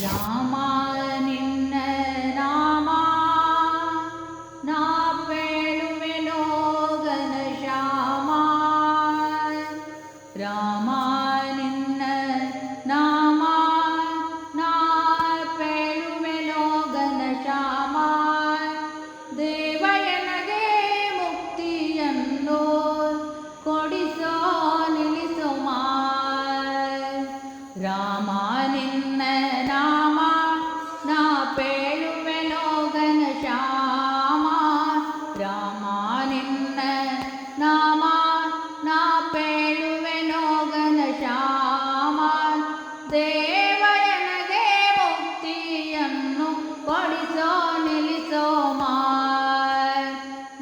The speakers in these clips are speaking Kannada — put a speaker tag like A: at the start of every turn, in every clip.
A: ರಾಮ ನಿನ್ನ ನಾಮ ನಾ ಪೇಳುವೆನೋ ಘನಶ್ಯಾಮ. ರಾಮ ನಿನ್ನ ನಾಮ ನಾ ಪೇಳುವೆನೋ ಘನಶ್ಯಾಮ. ದೇವಯನಗೆ ಮುಕ್ತಿಯನ್ನು ಕೊಡಿಸೋ ನಿಲ್ಲಿಸೋ ಮಾ. ರಾಮ ನಿನ್ನ ನಾಮ ನಾ ಪೇಳುವೆನೋ ಘನಶ್ಯಾಮ. ರಾಮ ನಿನ್ನ ನಾಮ ನಾ ಪೇಳುವೆನೋ ಘನಶ್ಯಾಮ. ದೇವಯನಗೆ ಮುಕ್ತಿಯನ್ನು ಕೊಡಿಸೋ ನಿಲ್ಲಿಸೋ ಮಾ.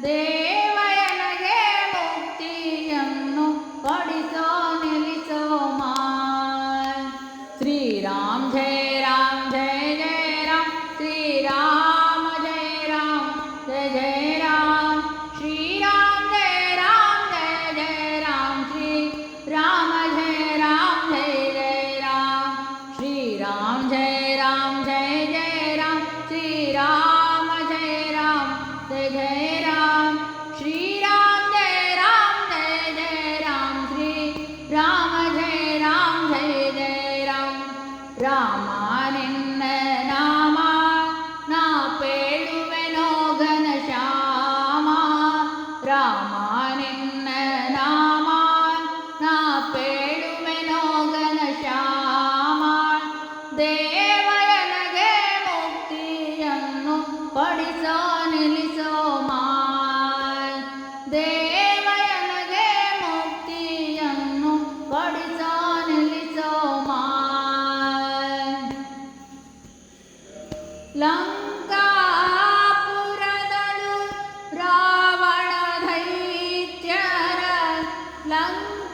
A: ದೇವಯನಗೆ ಮುಕ್ತಿಯನ್ನು ಕೊಡಿಸೋ ನಿಲ್ಲಿಸೋ ಮಾ. श्रीराम जय राम जय जय राम. श्रीराम जय राम जय जय राम. श्रीराम जय राम जय जय राम. श्री राम जय राम जय जय राम. श्रीराम जय राम जय जय राम. श्रीराम जय राम जय जय राम. श्रीराम जय राम जय जय राम. श्री राम जय राम जय जय राम. ರಾಮ ನಿನ್ನ ನಾಮ ನಾ ಪೇಳುವೆನೋ ಘನಶ್ಯಾಮ. ರಾಮ ನಿನ್ನ ನಾಮ ನಾ ಪೇಳುವೆನೋ ಘನಶ್ಯಾಮ. ದೇವಯನಗೆ ಮುಕ್ತಿಯನ್ನು ಕೊಡಿಸೋ ನಿಲ್ಲಿಸೋ ಮಾ. ದೇವಯನಗೆ ಮುಕ್ತಿಯನ್ನು ಕೊಡಿಸೋ ನಿಲ್ಲಿಸೋ ಮಾ. ಲಂಕಾಪುರದಳು ರಾವಣ ದೈತ್ಯರ. ಲಂಕಾಪುರದಳು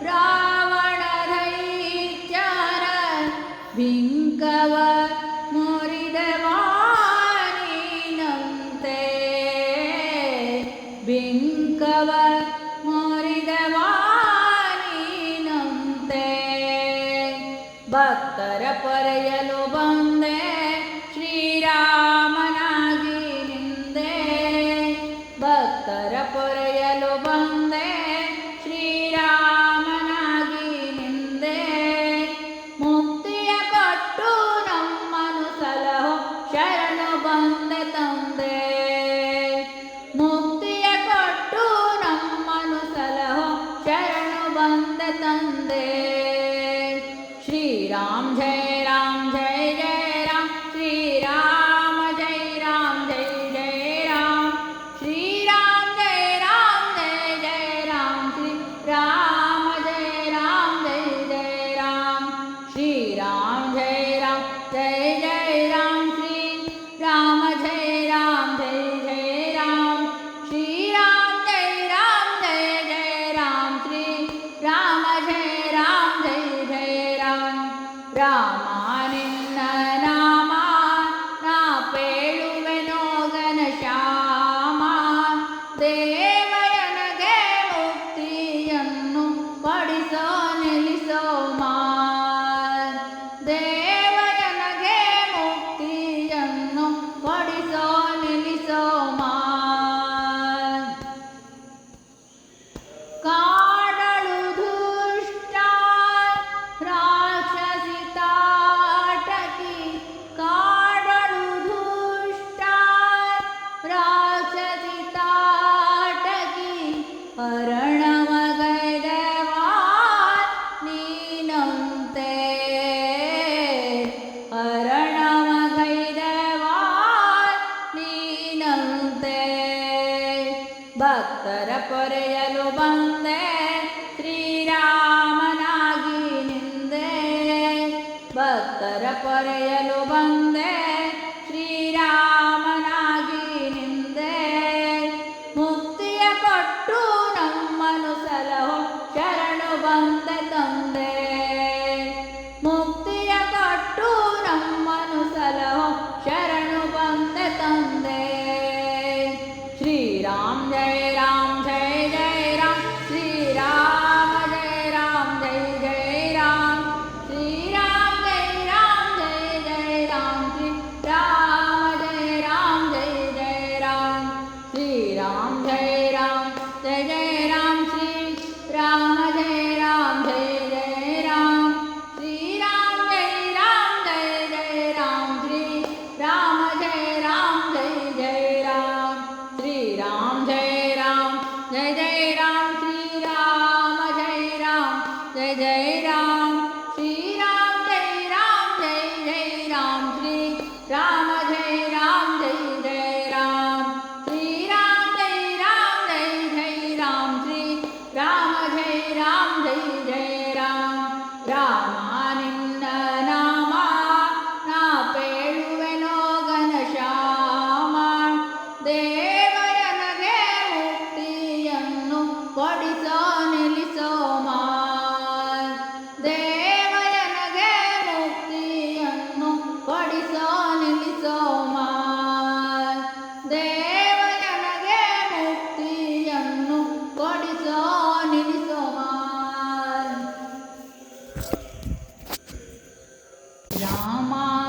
A: ರಾವಣ ದೈತ್ಯರ. ಬಿಂಕವ ಮುರಿದವಾನೀನಂತೆ. ಬಿಂಕವ ಮುರಿದವಾನೀನಂತೆ. ಭಕ್ತರ ಪೊರೆಯಲು ಬಂದೆ ಶ್ರೀರಾಮನಾಗಿ ನಿಂದೆ. ಭಕ್ತರ ಪೊರೆಯಲು ಬಂದೆ ಶ್ರೀರಾಮನಾಗಿ ನಿಂದೆ. ಮುಕ್ತಿಯ ಕೊಟ್ಟು ನಮ್ಮನು ಸಲಹೋ ಶರಣು ಬಂದೆ ತಂದೆ. ಮುಕ್ತಿಯ ಕೊಟ್ಟು ನಮ್ಮನು ಸಲಹೋ ಶರಣು ಬಂದೆ ತಂದೆ. श्रीराम जय राम जय जय राम. श्रीराम जय राम जय जय राम. श्रीराम जय राम जय जय राम. श्री राम जय राम जय जय राम. श्रीराम जय राम जय जय राम. श्री राम जय राम जय जय राम. श्रीराम जय राम जय जय राम. श्री राम जय राम जय जय राम. ರಾಮ ನಿನ್ನ ನಾಮ ನಾ ಪೇಳುವೆನೋ ಘನಶ್ಯಾಮ. ದೇವಯನಗೆ ಮುಕ್ತಿಯನ್ನು ಕೊಡಿಸೋ ನಿಲ್ಲಿಸೋ ಮಾ. ದೇವಯನಗೆ ಮುಕ್ತಿಯನ್ನು ಕೊಡಿಸೋ ನಿಲ್ಲಿಸೋ ಮಾ. ಕಾಡಳು ದುಷ್ಟ ರಾಕ್ಷಸಿ ತಾಟಕಿ. ಕಾಡಳು ದುಷ್ಟ ರಾಕ್ಷಸಿ ತಾಟಕಿ. ಹರಣಮಗೈದವಾ ನೀನಂತೆ. ಹರಣಮಗೈದವಾ ನೀನಂತೆ. ಭಕ್ತರ ಪೊರೆಯಲು ಬಂದೆ ಶ್ರೀರಾಮನಾಗಿ ನಿಂದೆ. ಭಕ್ತರ ಪೊರೆಯಲು ಬಂದೆ ಶ್ರೀರಾಮನಾಗಿ ನಿಂದೆ. ಮುಕ್ತಿಯ ಕೊಟ್ಟು ನಮ್ಮನು ಸಲಹೋ ಶರಣು ಬಂದೆ ತಂದೆ. ಮುಕ್ತಿಯ ಕೊಟ್ಟು ನಮ್ಮನು ಸಲಹೋ ಶರಣು ಬಂದೆ ತಂದೆ. श्रीराम जय राम जय जय राम. श्रीराम जय राम जय जय राम. श्री રામા